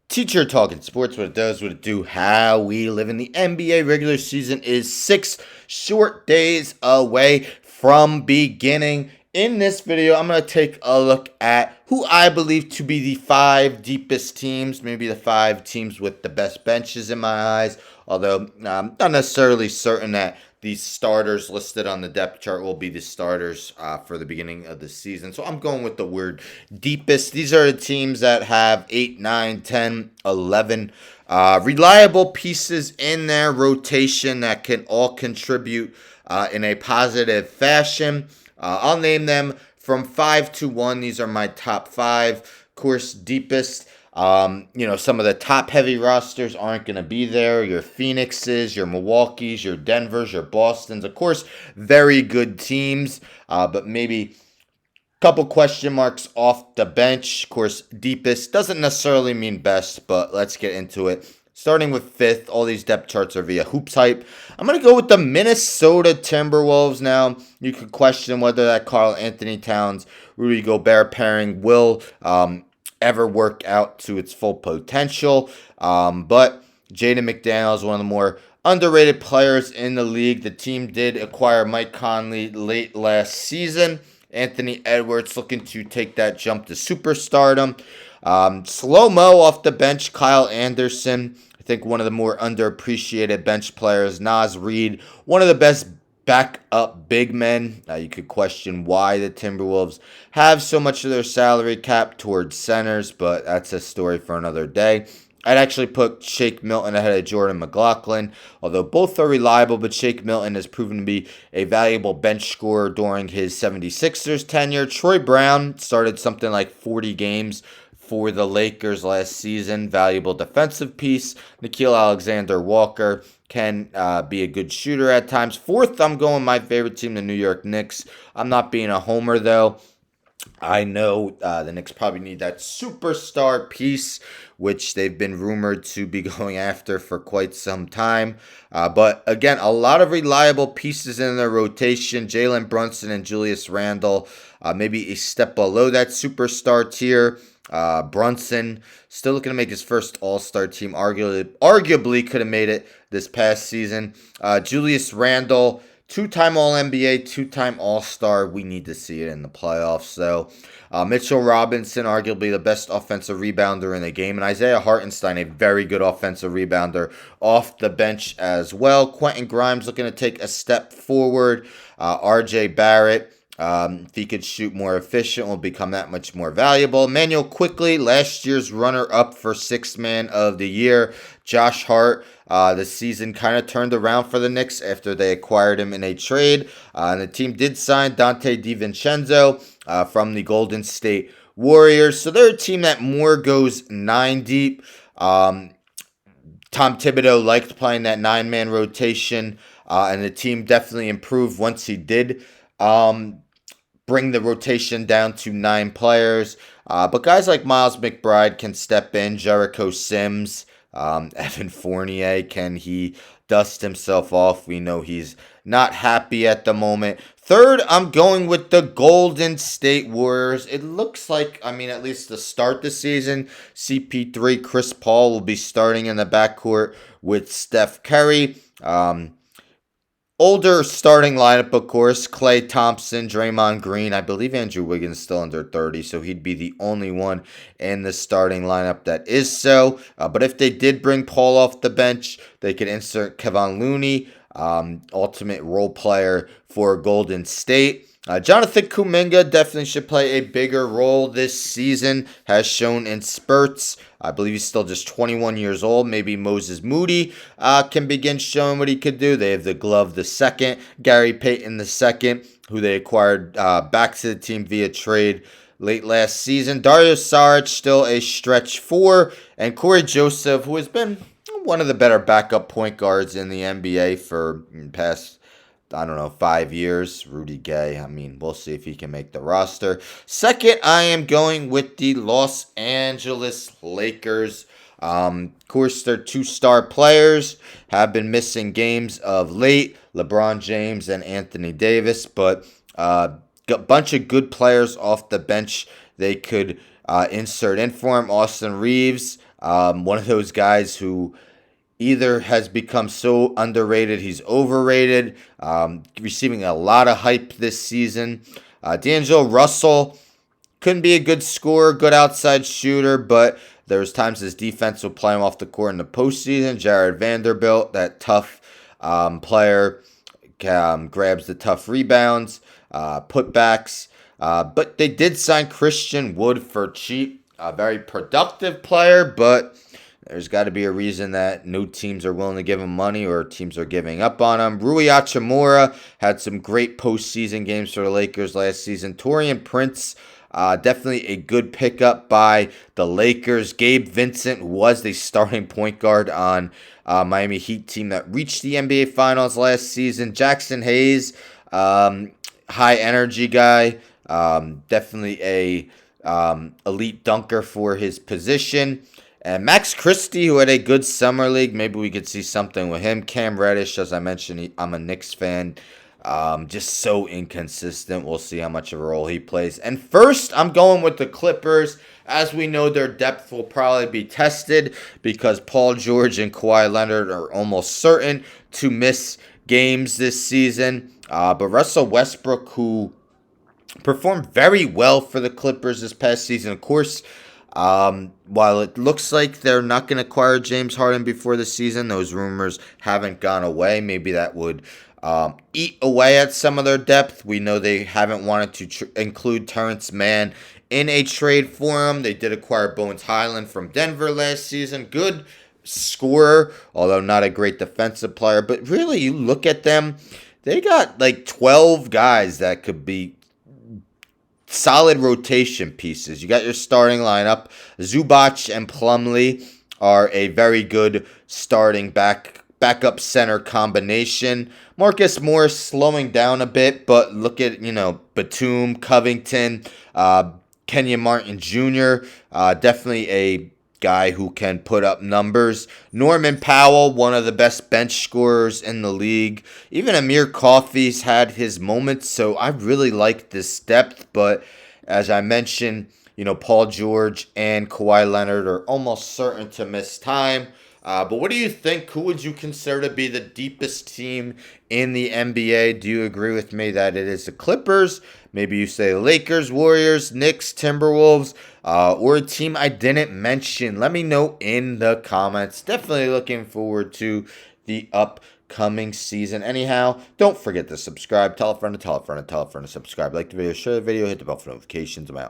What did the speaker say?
Teacher talking sports, what it does, what it do, how we live in the NBA regular season is 6 short days away from beginning. In this video, I'm going to take a look at who I believe to be the 5 deepest teams, maybe the 5 teams with the best benches in my eyes, although I'm not necessarily certain that these starters listed on the depth chart will be the starters for the beginning of the season. So I'm going with the word deepest. These are the teams that have 8, 9, 10, 11 reliable pieces in their rotation that can all contribute in a positive fashion. I'll name them from 5 to 1. These are my top 5. Of course, deepest. Some of the top heavy rosters aren't going to be there. Your Phoenixes, your Milwaukees, your Denvers, your Bostons. Of course, very good teams, but maybe a couple question marks off the bench. Of course, deepest doesn't necessarily mean best, but let's get into it. Starting with 5th, all these depth charts are via Hoops Hype. I'm going to go with the Minnesota Timberwolves now. You could question whether that Karl Anthony Towns, Rudy Gobert pairing will ever work out to its full potential. But Jaden McDaniel is one of the more underrated players in the league. The team did acquire Mike Conley late last season. Anthony Edwards looking to take that jump to superstardom. Slow-mo off the bench, Kyle Anderson. I think one of the more underappreciated bench players. Naz Reid, one of the best backup big men. You could question why the Timberwolves have so much of their salary cap towards centers, but that's a story for another day. I'd actually put Shake Milton ahead of Jordan McLaughlin, although both are reliable, but Shake Milton has proven to be a valuable bench scorer during his 76ers tenure. Troy Brown started something like 40 games for the Lakers last season. Valuable defensive piece. Nickeil Alexander-Walker can be a good shooter at times. 4th, I'm going my favorite team, the New York Knicks. I'm not being a homer, though. I know the Knicks probably need that superstar piece, which they've been rumored to be going after for quite some time. But again, a lot of reliable pieces in their rotation. Jalen Brunson and Julius Randle, maybe a step below that superstar tier. Brunson still looking to make his first All-Star team. Arguably could have made it this past season. Julius Randle, 2-time All-NBA, 2-time All-Star. We need to see it in the playoffs. So, Mitchell Robinson, arguably the best offensive rebounder in the game. And Isaiah Hartenstein, a very good offensive rebounder off the bench as well. Quentin Grimes looking to take a step forward. RJ Barrett, if he could shoot more efficient, will become that much more valuable. Emmanuel Quickley, last year's runner-up for 6th man of the year. Josh Hart, the season kind of turned around for the Knicks after they acquired him in a trade. And the team did sign Dante DiVincenzo from the Golden State Warriors. So they're a team that more goes 9 deep. Tom Thibodeau liked playing that 9-man rotation, and the team definitely improved once he did bring the rotation down to 9 players. But guys like Miles McBride can step in. Jericho Sims, Evan Fournier, can he dust himself off? We know he's not happy at the moment. 3rd, I'm going with the Golden State Warriors. It looks like, at least to start the season, CP3, Chris Paul will be starting in the backcourt with Steph Curry. Older starting lineup, of course, Klay Thompson, Draymond Green. I believe Andrew Wiggins is still under 30, so he'd be the only one in the starting lineup that is so. But if they did bring Paul off the bench, they could insert Kevon Looney, ultimate role player for Golden State. Jonathan Kuminga definitely should play a bigger role this season, has shown in spurts. I believe he's still just 21 years old. Maybe Moses Moody can begin showing what he could do. They have the Glove the second, Gary Payton the second, who they acquired back to the team via trade late last season. Dario Saric still a stretch 4, and Corey Joseph, who has been one of the better backup point guards in the NBA for the past 5 years. Rudy Gay, we'll see if he can make the roster. 2nd, I am going with the Los Angeles Lakers. Of course, their 2-star players have been missing games of late, LeBron James and Anthony Davis, but got a bunch of good players off the bench they could insert in for him. Austin Reeves, One of those guys who either has become so underrated he's overrated, receiving a lot of hype this season. D'Angelo Russell couldn't be a good scorer, good outside shooter, but there was times his defense would play him off the court in the postseason. Jared Vanderbilt, that tough player, grabs the tough rebounds, putbacks. But they did sign Christian Wood for cheap. A very productive player, but there's got to be a reason that no teams are willing to give him money or teams are giving up on him. Rui Hachimura had some great postseason games for the Lakers last season. Taurean Prince, definitely a good pickup by the Lakers. Gabe Vincent was the starting point guard on Miami Heat team that reached the NBA Finals last season. Jackson Hayes, high energy guy, definitely a elite dunker for his position. And Max Christie, who had a good summer league, maybe we could see something with him. Cam Reddish, as I mentioned, I'm a Knicks fan. Just so inconsistent. We'll see how much of a role he plays. And first, I'm going with the Clippers. As we know, their depth will probably be tested because Paul George and Kawhi Leonard are almost certain to miss games this season. But Russell Westbrook, who performed very well for the Clippers this past season, of course, while it looks like they're not going to acquire James Harden before the season, those rumors haven't gone away. Maybe that would eat away at some of their depth. We know they haven't wanted to include Terrence Mann in a trade for him. They did acquire Bones Highland from Denver last season. Good scorer, although not a great defensive player. But really, you look at them, they got like 12 guys that could be solid rotation pieces. You got your starting lineup. Zubac and Plumlee are a very good starting backup center combination. Marcus Morris slowing down a bit, but look at, Batum, Covington, Kenyon Martin Jr., definitely a guy who can put up numbers. Norman Powell, one of the best bench scorers in the league. Even Amir Coffey's had his moments, so I really like this depth. But as I mentioned, Paul George and Kawhi Leonard are almost certain to miss time. But what do you think? Who would you consider to be the deepest team in the NBA? Do you agree with me that it is the Clippers? Maybe you say Lakers, Warriors, Knicks, Timberwolves, or a team I didn't mention. Let me know in the comments. Definitely looking forward to the upcoming season. Anyhow, don't forget to subscribe. Tell a friend to tell a friend to tell a friend to subscribe. Like the video, share the video, hit the bell for notifications. I'm out.